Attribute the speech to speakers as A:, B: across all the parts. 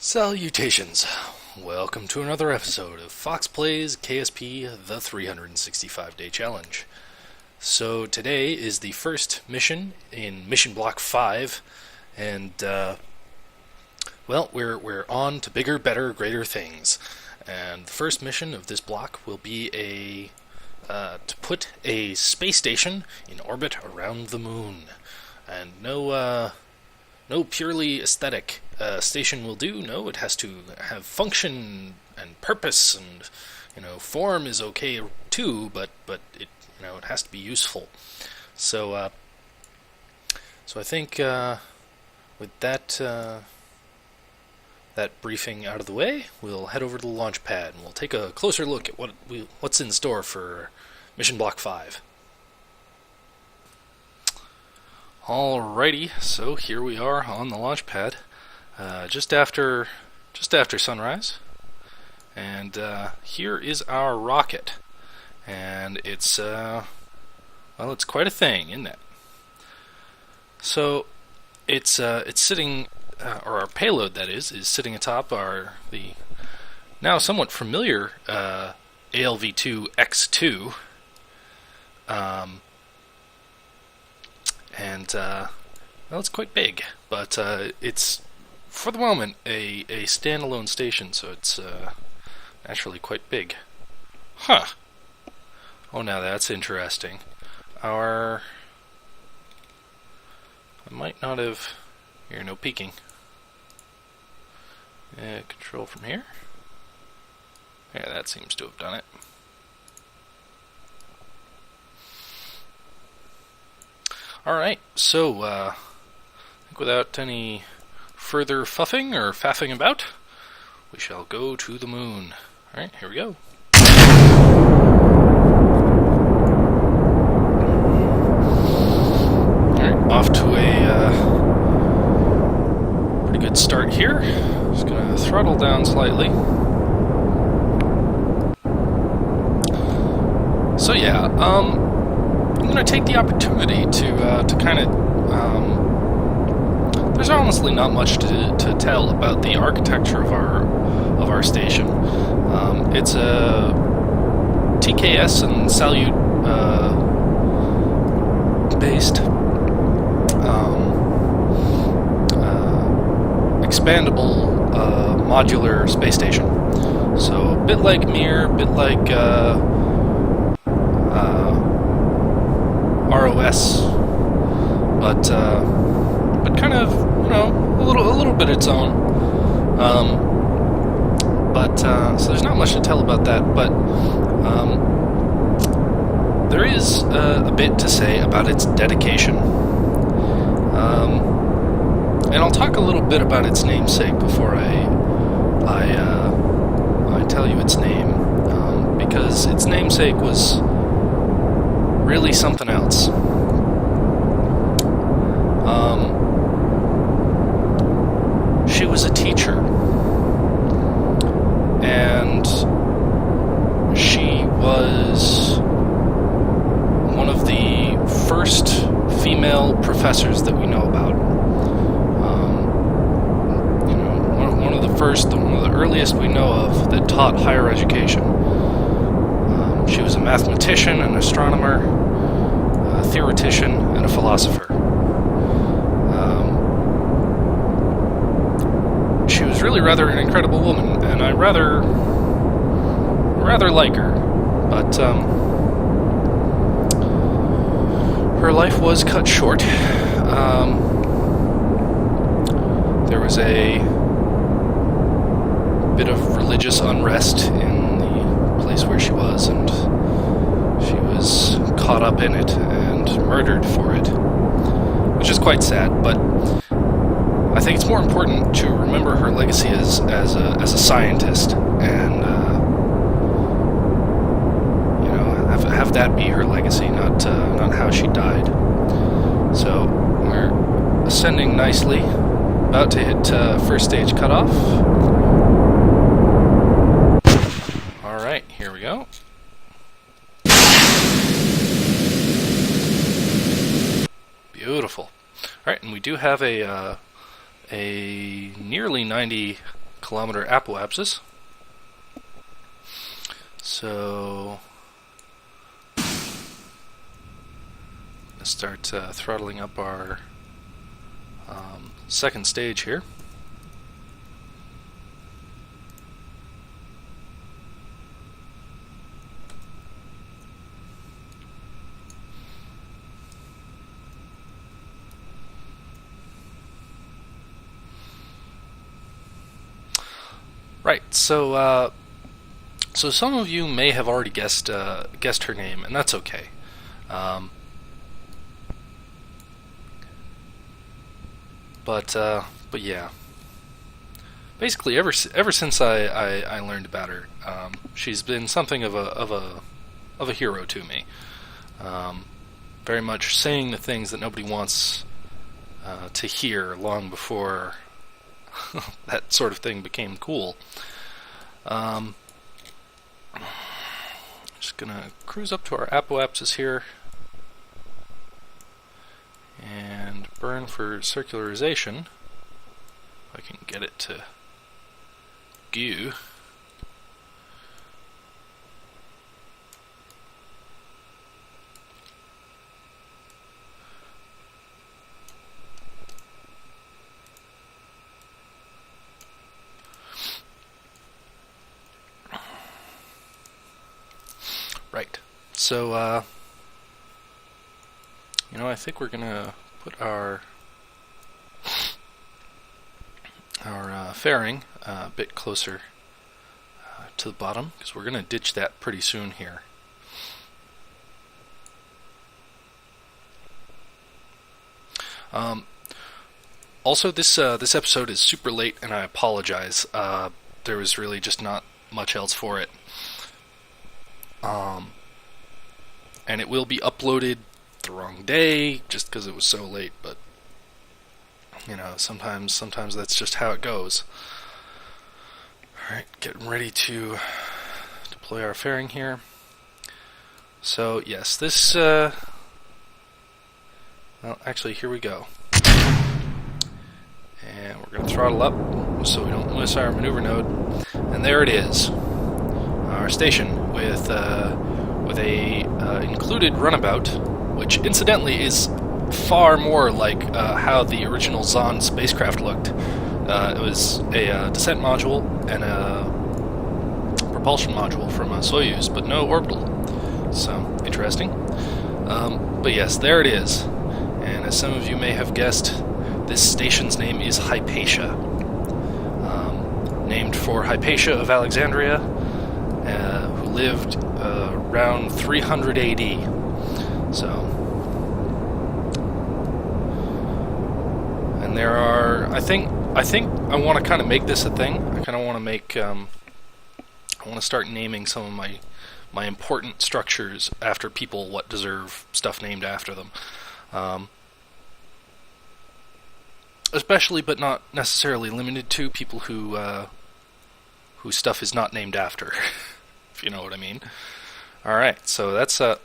A: Salutations! Welcome to another episode of Foxx Plays KSP, the 365-day challenge. So today is the first mission in Mission Block 5, and, well, we're on to bigger, better, greater things. And the first mission of this block will be to put a space station in orbit around the moon. And no purely aesthetic station will do. No, it has to have function and purpose, and form is okay too. But it it has to be useful. So I think with that briefing out of the way, we'll head over to the launch pad and we'll take a closer look at what's in store for Mission Block 5. Alrighty, so here we are on the launch pad, just after sunrise, and here is our rocket, and it's it's quite a thing, isn't it? So it's sitting, or our payload that is sitting atop the now somewhat familiar ALV-2X2. And well, it's quite big, but it's, for the moment, a standalone station, so it's naturally quite big. Huh. Oh, now that's interesting. I might not have... Here, no peeking. Control from here. Yeah, that seems to have done it. Alright, so, I think without any further fuffing or faffing about, we shall go to the moon. Alright, here we go. Alright, off to a pretty good start here. Just gonna throttle down slightly. So yeah, I'm going to take the opportunity to kind of... there's honestly not much to tell about the architecture of our station. It's a TKS and Salyut based expandable modular space station. So a bit like Mir, a bit like ROS, but kind of, a little bit its own. So there's not much to tell about that, but there is a bit to say about its dedication. And I'll talk a little bit about its namesake before I tell you its name, because its namesake was really something else. She was a teacher, and she was one of the first female professors that we know about. One of the first, one of the earliest we know of that taught higher education. She was a mathematician, an astronomer, a theoretician, and a philosopher. She was really rather an incredible woman, and I rather like her, but her life was cut short. There was a bit of religious unrest in the place where she was, and she was caught up in it and murdered for it, which is quite sad. But I think it's more important to remember her legacy as a scientist, and have that be her legacy, not how she died. So we're ascending nicely, about to hit first stage cutoff. Alright, here we go. Beautiful. Alright, and we do have a nearly 90 kilometer apoapsis. So let's start throttling up our second stage here. Right, so some of you may have already guessed her name, and that's okay. But yeah, basically ever since I learned about her, she's been something of a hero to me. Very much saying the things that nobody wants to hear long before that sort of thing became cool. Just gonna cruise up to our apoapsis here and burn for circularization. If I can get it to goo. Right, so I think we're gonna put our fairing a bit closer to the bottom, because we're gonna ditch that pretty soon here. Also, this episode is super late, and I apologize. There was really just not much else for it. And it will be uploaded the wrong day just because it was so late, but sometimes that's just how it goes. Alright, getting ready to deploy our fairing here. So yes, this well, actually, here we go. And we're going to throttle up so we don't miss our maneuver node. And there it is, our station with a included runabout, which incidentally is far more like how the original Zond spacecraft looked. It was a descent module and a propulsion module from Soyuz, but no orbital. So, interesting. But yes, there it is. And as some of you may have guessed, this station's name is Hypatia. Named for Hypatia of Alexandria, who lived around 300 AD. So, and there are, I think I want to kind of make this a thing. I kind of want to make, I want to start naming some of my important structures after people what deserve stuff named after them. Especially, but not necessarily limited to, people whose stuff is not named after, if you know what I mean. Alright, so that's, let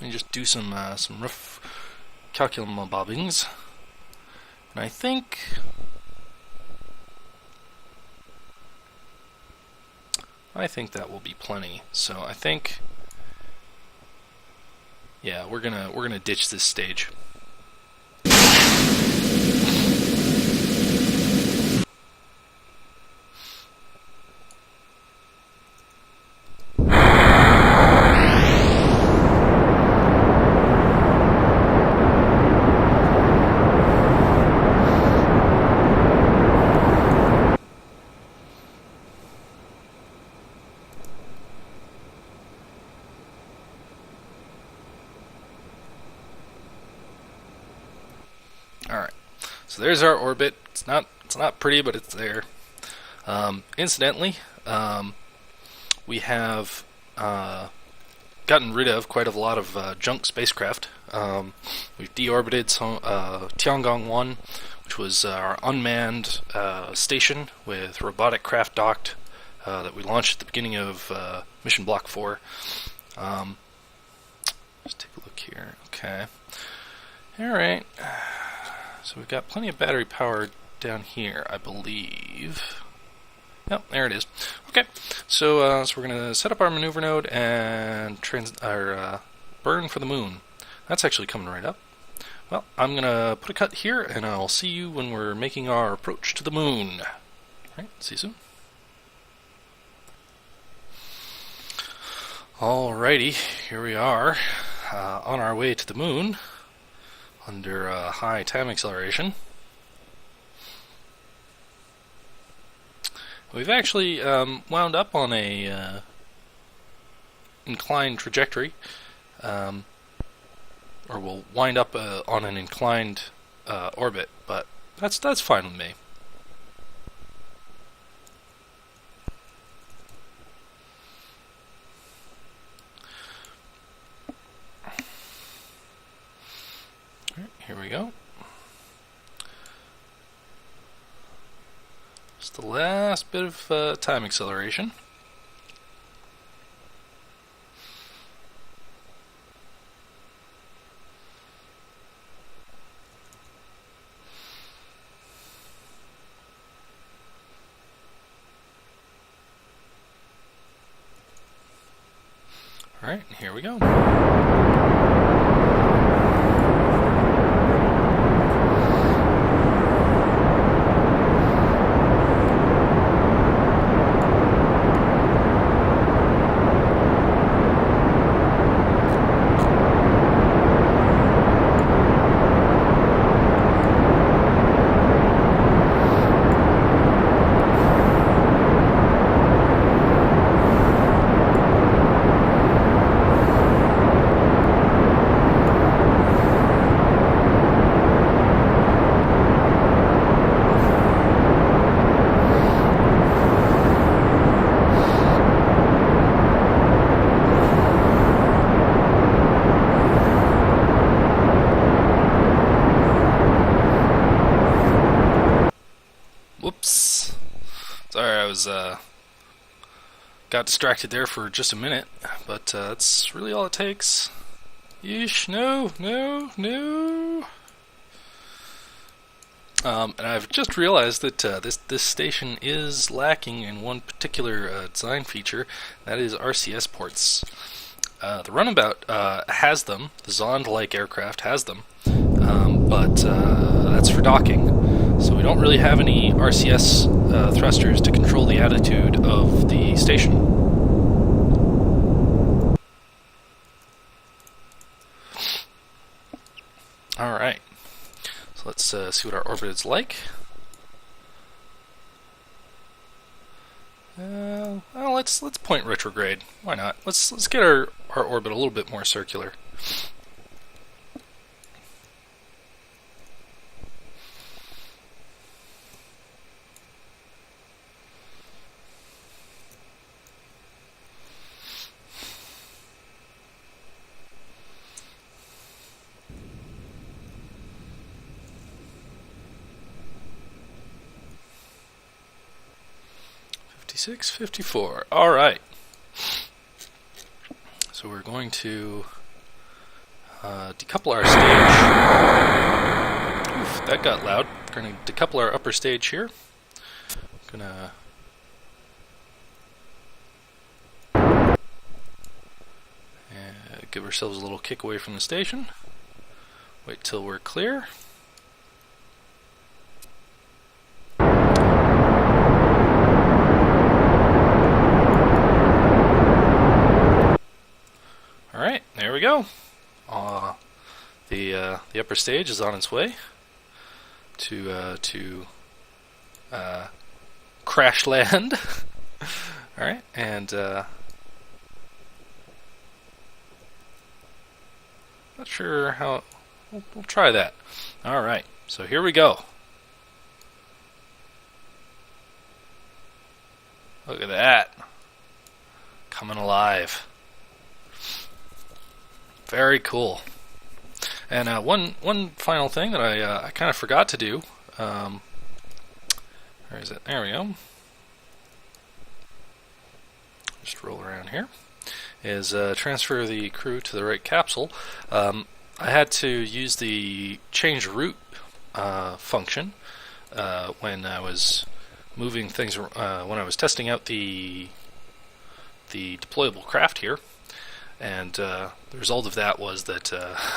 A: me just do some rough calculum bobbings. And I think that will be plenty. So I think, yeah, we're gonna ditch this stage. Alright, so there's our orbit. It's not pretty, but it's there. Incidentally, we have gotten rid of quite a lot of junk spacecraft. We've deorbited Tiangong 1, which was our unmanned station with robotic craft docked that we launched at the beginning of Mission Block 4. Just take a look here. Okay. Alright. So we've got plenty of battery power down here, I believe. Yep, there it is. Okay, so we're going to set up our maneuver node and burn for the moon. That's actually coming right up. Well, I'm going to put a cut here, and I'll see you when we're making our approach to the moon. Alright, see you soon. Alrighty, here we are, on our way to the moon, under high time acceleration. We've actually wound up on a inclined trajectory, or we'll wind up on an inclined orbit, but that's fine with me. Alright, here we go. Just the last bit of time acceleration. Alright, here we go. Whoops. Sorry, I was got distracted there for just a minute, but that's really all it takes. Yeesh, no. And I've just realized that this station is lacking in one particular design feature, that is RCS ports. The Runabout has them, the Zond-like aircraft has them, but that's for docking. So we don't really have any RCS thrusters to control the attitude of the station. Alright, so let's see what our orbit is like. Well, let's point retrograde. Why not? Let's get our orbit a little bit more circular. $56.54. All right. So we're going to decouple our stage. Oof, that got loud. We're going to decouple our upper stage here. Gonna give ourselves a little kick away from the station. Wait till we're clear. Alright, there we go. The upper stage is on its way to crash land. Alright, and not sure how. We'll try that. Alright, so here we go. Look at that. Coming alive. Very cool. And one final thing that I kind of forgot to do. Where is it? There we go. Just roll around here. Is transfer the crew to the right capsule. I had to use the change route function when I was moving things, when I was testing out the deployable craft here, and the result of that was that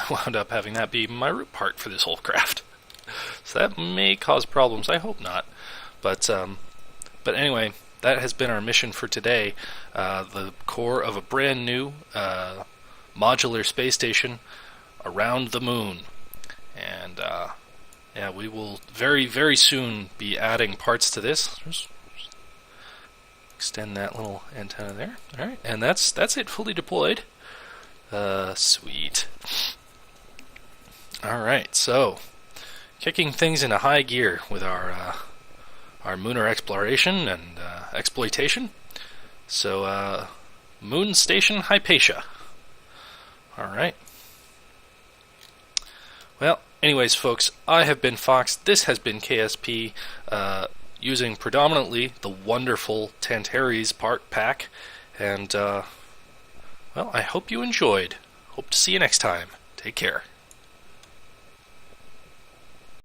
A: wound up having that be my root part for this whole craft. So that may cause problems. I hope not. But anyway, that has been our mission for today. The core of a brand new modular space station around the moon. And yeah, we will very, very soon be adding parts to this. Just extend that little antenna there. Alright, and that's it, fully deployed. Sweet. Alright, so kicking things into high gear with our lunar exploration and exploitation. So, Moon Station Hypatia. Alright. Well, anyways, folks, I have been Fox. This has been KSP, using predominantly the wonderful Tantares Mod Pack. And, well, I hope you enjoyed. Hope to see you next time. Take care.